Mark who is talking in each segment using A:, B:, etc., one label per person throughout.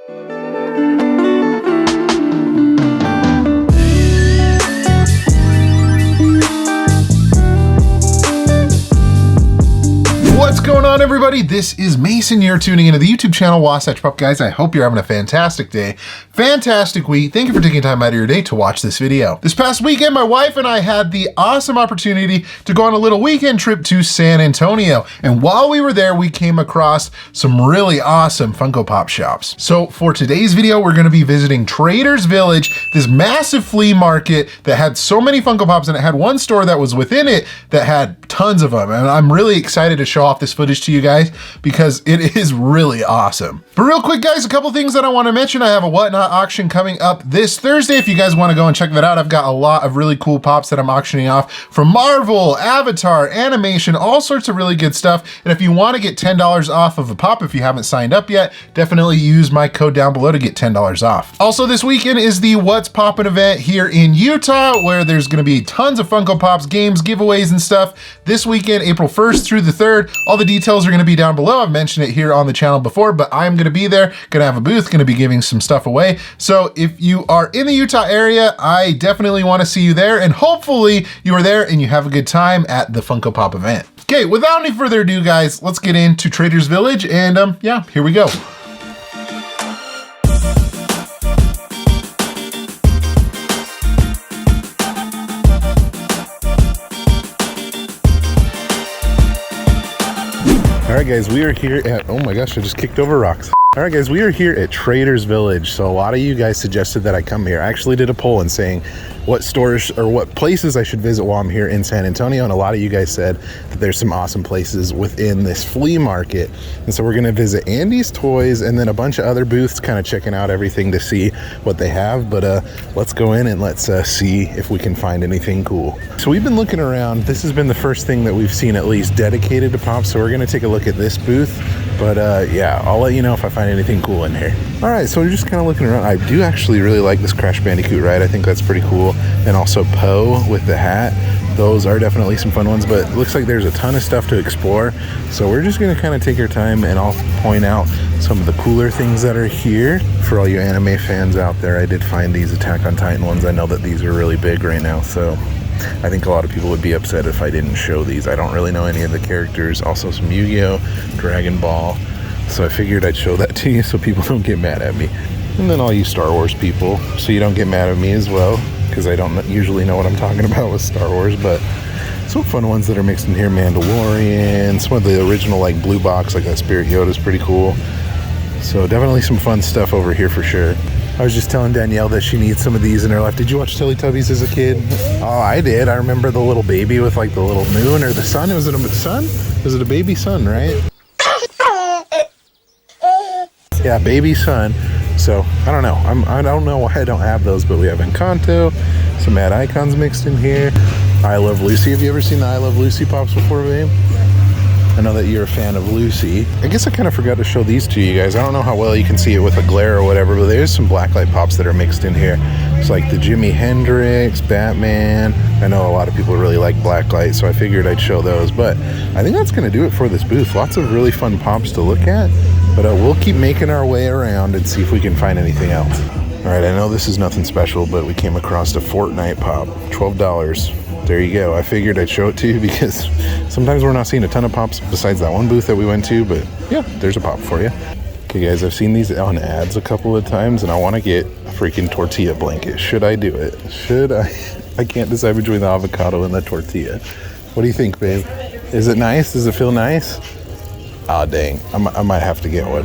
A: What's going on, everybody? This is Mason. You're tuning into the YouTube channel Wasatch Pop. Guys, I hope you're having a fantastic day, fantastic week. Thank you for taking time out of your day to watch this video. This past weekend, my wife and I had the awesome opportunity to go on a little weekend trip to San Antonio. And while we were there, we came across some really awesome Funko Pop shops. So for today's video, we're gonna be visiting Trader's Village, this massive flea market that had so many Funko Pops, and it had one store that was within it that had tons of them. And I'm really excited to show off this footage to you guys because it is really awesome. But real quick, guys, a couple things that I want to mention. I have a Whatnot auction coming up this Thursday. If you guys want to go and check that out, I've got a lot of really cool pops that I'm auctioning off from Marvel, Avatar, animation, all sorts of really good stuff. And if you want to get $10 off of a pop, if you haven't signed up yet, definitely use my code down below to get $10 off. Also, this weekend is the What's Poppin' event here in Utah, where there's going to be tons of Funko Pops, games, giveaways, and stuff. This weekend, April 1st through the 3rd. All the details are going to be down below. I've mentioned it here on the channel before, but I'm going to be there, going to have a booth, going to be giving some stuff away. So if you are in the Utah area, I definitely want to see you there, and hopefully you are there and you have a good time at the Funko Pop event. Okay, without any further ado, guys, let's get into Trader's Village, and yeah, here we go. All right, guys, we are here at, oh my gosh, I just kicked over rocks. All right, guys, we are here at Trader's Village. So a lot of you guys suggested that I come here. I actually did a poll and saying what stores or what places I should visit while I'm here in San Antonio. And a lot of you guys said that there's some awesome places within this flea market. And so we're gonna visit Andy's Toys and then a bunch of other booths, kind of checking out everything to see what they have. But let's go in and let's see if we can find anything cool. So we've been looking around. This has been the first thing that we've seen at least dedicated to Pops. So we're gonna take a look at this booth. But yeah, I'll let you know if I find anything cool in here. All right, so we're just kind of looking around. I do actually really like this Crash Bandicoot ride. I think that's pretty cool. And also Poe with the hat. Those are definitely some fun ones, but it looks like there's a ton of stuff to explore. So we're just gonna kind of take our time, and I'll point out some of the cooler things that are here. For all you anime fans out there, I did find these Attack on Titan ones. I know that these are really big right now, so I think a lot of people would be upset if I didn't show these. I don't really know any of the characters. Also some Yu-Gi-Oh, Dragon Ball. So I figured I'd show that to you so people don't get mad at me. And then all you Star Wars people, so you don't get mad at me as well, because I don't usually know what I'm talking about with Star Wars. But some fun ones that are mixed in here. Mandalorian, some of the original like blue box, like that Spirit Yoda is pretty cool. So definitely some fun stuff over here for sure. I was just telling Danielle that she needs some of these in her life. Did you watch Teletubbies as a kid? Oh, I did. I remember the little baby with like the little moon or the sun. Was it a sun? Was it a baby sun, right? Yeah, baby sun. So I don't know. I don't know why I don't have those, but we have Encanto, some Mad Icons mixed in here. I Love Lucy. Have you ever seen the I Love Lucy Pops before, babe? I know that you're a fan of Lucy. I guess I kind of forgot to show these to you guys. I don't know how well you can see it with a glare or whatever, but there's some blacklight pops that are mixed in here. It's like the Jimi Hendrix, Batman. I know a lot of people really like blacklight, so I figured I'd show those. But I think that's going to do it for this booth. Lots of really fun pops to look at, but we'll keep making our way around and see if we can find anything else. All right, I know this is nothing special, but we came across a Fortnight Pop, $12. There you go. I figured I'd show it to you because sometimes we're not seeing a ton of pops besides that one booth that we went to, but yeah, there's a pop for you. Okay guys, I've seen these on ads a couple of times and I want to get a freaking tortilla blanket. Should I do it? Should I? I can't decide between the avocado and the tortilla. What do you think, babe? Is it nice? Does it feel nice? Ah, dang. I might have to get one.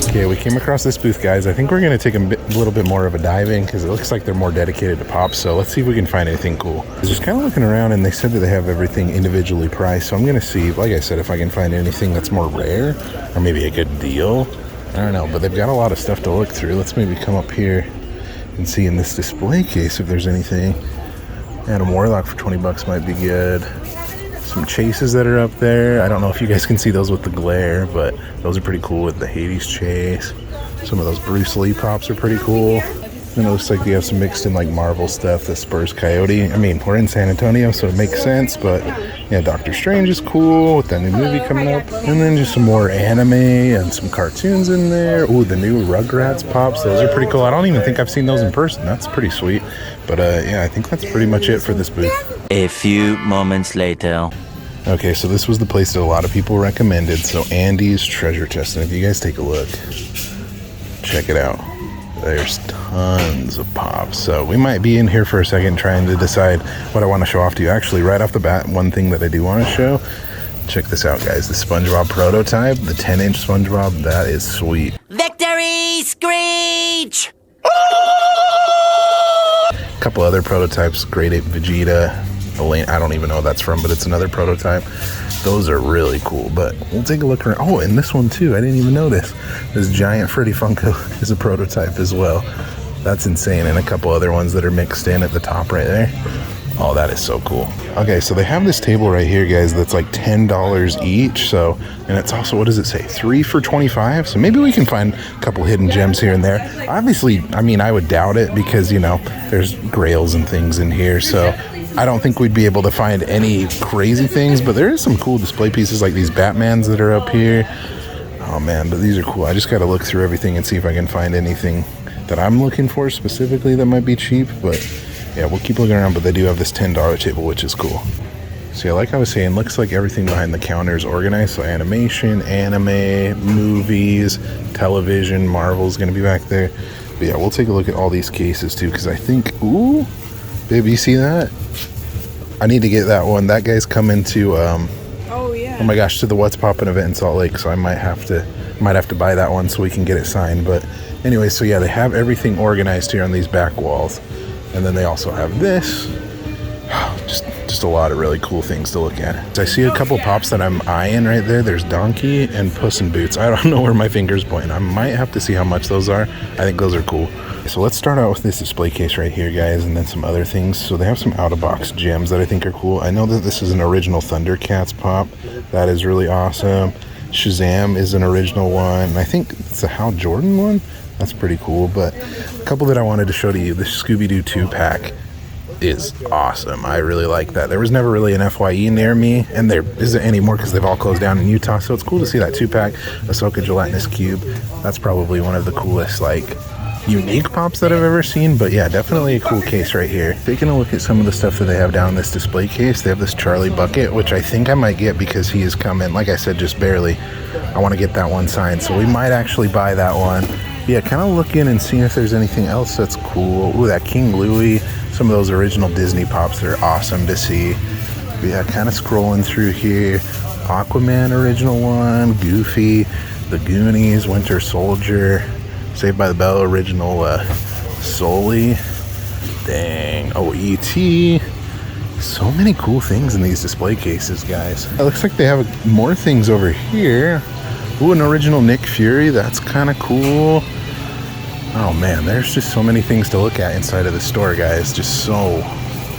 A: Okay, we came across this booth, guys. I think we're going to take a little bit more of a dive in because it looks like they're more dedicated to Pops. So let's see if we can find anything cool. I was just kind of looking around and they said that they have everything individually priced. So I'm going to see, like I said, if I can find anything that's more rare or maybe a good deal. I don't know, but they've got a lot of stuff to look through. Let's maybe come up here and see in this display case if there's anything. Adam Warlock for 20 bucks might be good. Some chases that are up there. I don't know if you guys can see those with the glare, but those are pretty cool with the Hades chase. Some of those Bruce Lee pops are pretty cool. And it looks like we have some mixed in like Marvel stuff, the Spurs Coyote. I mean, we're in San Antonio, so it makes sense, but yeah, Doctor Strange is cool with that new movie coming up. And then just some more anime and some cartoons in there. Ooh, the new Rugrats Pops, those are pretty cool. I don't even think I've seen those in person. That's pretty sweet. But yeah, I think that's pretty much it for this booth.
B: A few moments later.
A: Okay, so this was the place that a lot of people recommended. So Andy's Treasure Chest. And if you guys take a look, check it out. There's tons of pops. So we might be in here for a second trying to decide what I want to show off to you. Actually, right off the bat, one thing that I do want to show, check this out, guys. The Spongebob Prototype, the 10-inch Spongebob, that is sweet.
B: Victory Screech!
A: A couple other prototypes, Grade 8 Vegeta, Elaine, I don't even know what that's from, but it's another prototype. Those are really cool, but we'll take a look around. Oh, and this one too, I didn't even notice. This giant Freddy Funko is a prototype as well. That's insane, and a couple other ones that are mixed in at the top right there. Oh, that is so cool. Okay, so they have this table right here, guys, that's like $10 each. So, and it's also, what does it say? 3 for $25. So maybe we can find a couple hidden gems here and there. Obviously, I mean, I would doubt it because, you know, there's grails and things in here. So I don't think we'd be able to find any crazy things, but there is some cool display pieces like these Batmans that are up here. Oh man, but these are cool. I just got to look through everything and see if I can find anything that I'm looking for specifically that might be cheap, but yeah, we'll keep looking around. But they do have this $10 table, which is cool. So yeah, like I was saying, looks like everything behind the counter is organized. So animation, anime, movies, television, Marvel's gonna be back there. But yeah, we'll take a look at all these cases too, because I think, ooh, baby, you see that? I need to get that one. That guy's coming to oh my gosh, to the What's Poppin' event in Salt Lake, so I might have to buy that one so we can get it signed. But anyway, so yeah, they have everything organized here on these back walls. And then they also have this. Just a lot of really cool things to look at. I see a couple pops that I'm eyeing right there. There's Donkey and Puss in Boots. I don't know where my finger's pointing. I might have to see how much those are. I think those are cool. So let's start out with this display case right here, guys, and then some other things. So they have some out-of-box gems that I think are cool. I know that this is an original Thundercats pop. That is really awesome. Shazam is an original one. I think it's a Hal Jordan one. That's pretty cool. But a couple that I wanted to show to you. This Scooby-Doo 2-pack is awesome. I really like that. There was never really an FYE near me, and there isn't anymore because they've all closed down in Utah. So it's cool to see that 2-pack Ahsoka gelatinous cube. That's probably one of the coolest, like, unique pops that I've ever seen. But yeah, definitely a cool case right here. Taking a look at some of the stuff that they have down in this display case, they have this Charlie bucket, which I think I might get because he is coming, like I said, just barely. I want to get that one signed, so we might actually buy that one. Yeah, kind of looking and seeing if there's anything else that's cool. Ooh, that King Louie, some of those original Disney pops that are awesome to see. But yeah, kind of scrolling through here. Aquaman original one, Goofy, The Goonies, Winter Soldier, Saved by the Bell original Sully. Dang. Oh, E.T. So many cool things in these display cases, guys. It looks like they have more things over here. Ooh, an original Nick Fury. That's kind of cool. Oh man, there's just so many things to look at inside of the store, guys. Just so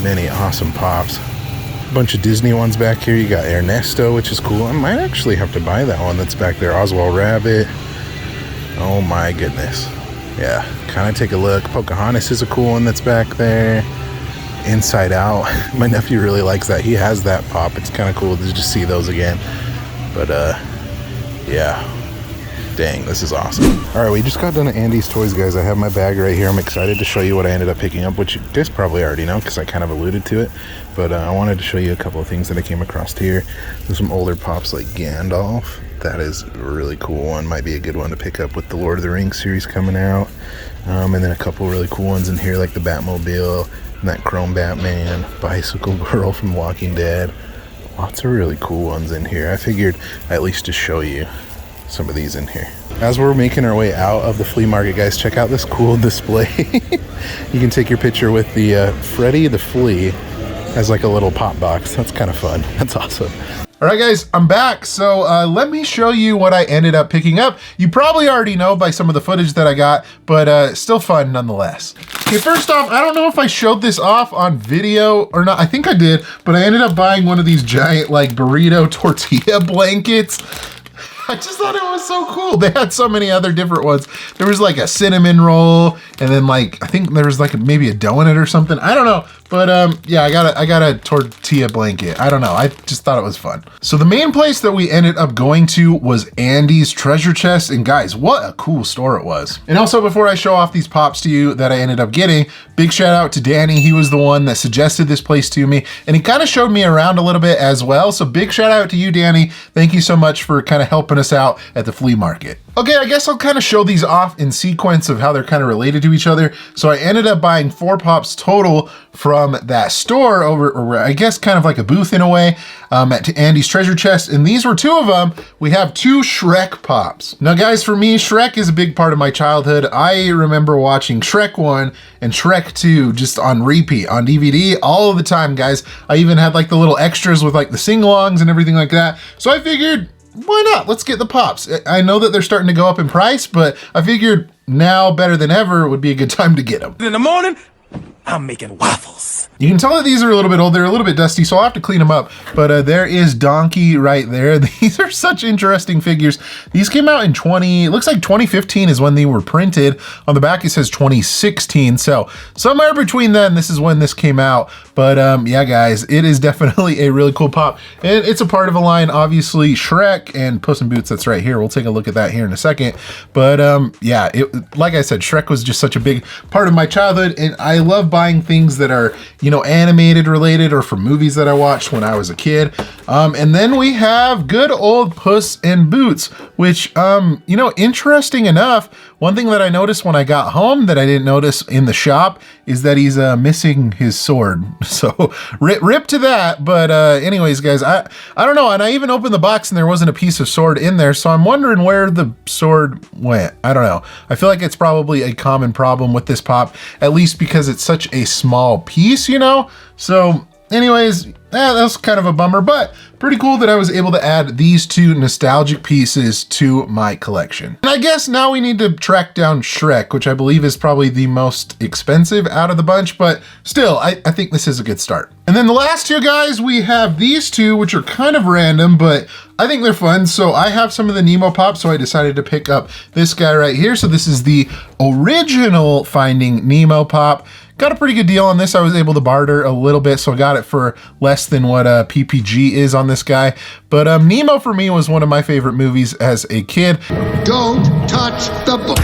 A: many awesome pops. A bunch of Disney ones back here. You got Ernesto, which is cool. I might actually have to buy that one that's back there. Oswald Rabbit. Oh my goodness. Yeah, kind of take a look. Pocahontas is a cool one that's back there. Inside Out. My nephew really likes that. He has that pop. It's kind of cool to just see those again. But yeah, dang, this is awesome. All right, we just got done at Andy's Toys, guys. I have my bag right here. I'm excited to show you what I ended up picking up, which you guys probably already know because I kind of alluded to it. But I wanted to show you a couple of things that I came across here. There's some older pops like Gandalf. That is a really cool one. Might be a good one to pick up with the Lord of the Rings series coming out. And then a couple really cool ones in here like the Batmobile and that Chrome Batman, Bicycle Girl from Walking Dead. Lots of really cool ones in here. I figured at least to show you some of these in here. As we're making our way out of the flea market, guys, check out this cool display. You can take your picture with the Freddy the Flea as like a little pop box. That's kind of fun. That's awesome. All right, guys, I'm back. So let me show you what I ended up picking up. You probably already know by some of the footage that I got, but still fun nonetheless. Okay, first off, I don't know if I showed this off on video or not. I think I did, but I ended up buying one of these giant like burrito tortilla blankets. I just thought it was so cool. They had so many other different ones. There was like a cinnamon roll, and then like, I think there was like maybe a donut or something. I don't know. But yeah, I got a tortilla blanket. I don't know. I just thought it was fun. So the main place that we ended up going to was Andy's Treasure Chest. And guys, what a cool store it was. And also, before I show off these pops to you that I ended up getting, big shout out to Danny. He was the one that suggested this place to me, and he kind of showed me around a little bit as well. So big shout out to you, Danny. Thank you so much for kind of helping us out at the flea market. Okay, I guess I'll kind of show these off in sequence of how they're kind of related to each other. So I ended up buying 4 pops total from that store over, or I guess kind of like a booth in a way, at Andy's Treasure Chest. And these were 2 of them. We have 2 Shrek Pops. Now guys, for me, Shrek is a big part of my childhood. I remember watching Shrek 1 and Shrek 2 just on repeat on DVD all of the time, guys. I even had like the little extras with like the sing-alongs and everything like that. So I figured, why not? Let's get the pops. I know that they're starting to go up in price, but I figured now better than ever would be a good time to get them.
C: In the morning, I'm making waffles.
A: You can tell that these are a little bit old. They're a little bit dusty, so I'll have to clean them up. But there is Donkey right there. These are such interesting figures. These came out in it looks like 2015 is when they were printed. On the back, it says 2016. So somewhere between then, this is when this came out. But yeah, guys, it is definitely a really cool pop. And it's a part of a line, obviously, Shrek and Puss in Boots. That's right here. We'll take a look at that here in a second. But yeah, like I said, Shrek was just such a big part of my childhood. And I love buying things that are, you know, animated related or from movies that I watched when I was a kid. And then we have good old Puss in Boots, which, you know, interesting enough, one thing that I noticed when I got home that I didn't notice in the shop is that he's missing his sword. So rip to that. But anyways, guys, I don't know. And I even opened the box and there wasn't a piece of sword in there. So I'm wondering where the sword went. I don't know. I feel like it's probably a common problem with this pop, at least because it's such a small piece, you know? So anyways, that's kind of a bummer, but pretty cool that I was able to add these 2 nostalgic pieces to my collection. And I guess now we need to track down Shrek, which I believe is probably the most expensive out of the bunch, but still, I think this is a good start. And then the last 2 guys, we have these 2, which are kind of random, but I think they're fun. So I have some of the Nemo Pop, so I decided to pick up this guy right here. So this is the original Finding Nemo Pop. Got a pretty good deal on this. I was able to barter a little bit, so I got it for less than what PPG is on this guy. But Nemo for me was one of my favorite movies as a kid.
D: Don't touch the book.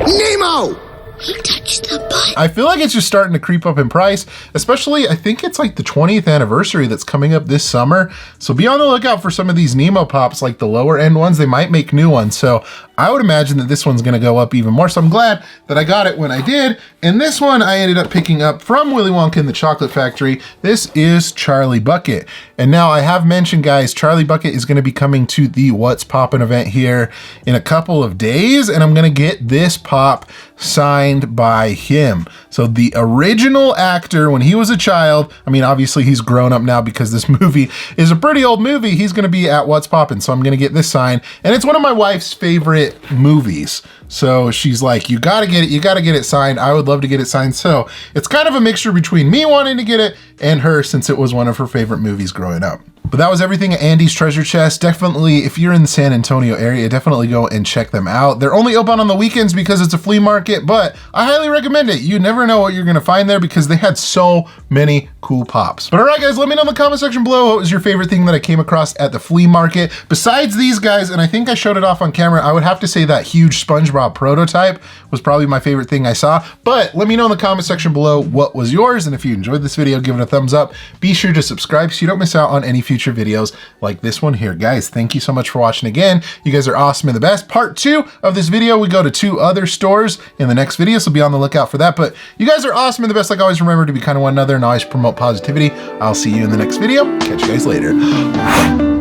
D: Nemo! He touched the butt.
A: I feel like it's just starting to creep up in price, especially I think it's like the 20th anniversary that's coming up this summer. So be on the lookout for some of these Nemo Pops, like the lower end ones. They might make new ones. So I would imagine that this one's gonna go up even more. So I'm glad that I got it when I did. And this one I ended up picking up from Willy Wonka and the Chocolate Factory. This is Charlie Bucket. And now I have mentioned, guys, Charlie Bucket is gonna be coming to the What's Poppin' event here in a couple of days. And I'm gonna get this pop signed by him. So the original actor, when he was a child, I mean, obviously he's grown up now because this movie is a pretty old movie. He's gonna be at What's Poppin'. So I'm gonna get this signed. And it's one of my wife's favorite movies. So she's like, you gotta get it signed. I would love to get it signed. So it's kind of a mixture between me wanting to get it and her, since it was one of her favorite movies growing up. But that was everything at Andy's Treasure Chest. Definitely, if you're in the San Antonio area, definitely go and check them out. They're only open on the weekends because it's a flea market, but I highly recommend it. You never know what you're gonna find there because they had so many cool pops. But all right, guys, let me know in the comment section below what was your favorite thing that I came across at the flea market. Besides these guys, and I think I showed it off on camera, I would have to say that huge Spongebob Prototype was probably my favorite thing I saw. But let me know in the comment section below what was yours. And if you enjoyed this video, give it a thumbs up. Be sure to subscribe so you don't miss out on any future videos like this one here. Guys, thank you so much for watching again. You guys are awesome and the best. Part 2 of this video, we go to 2 other stores in the next video, so be on the lookout for that. But you guys are awesome and the best. Like always, remember to be kind of one another and always promote positivity. I'll see you in the next video. Catch you guys later.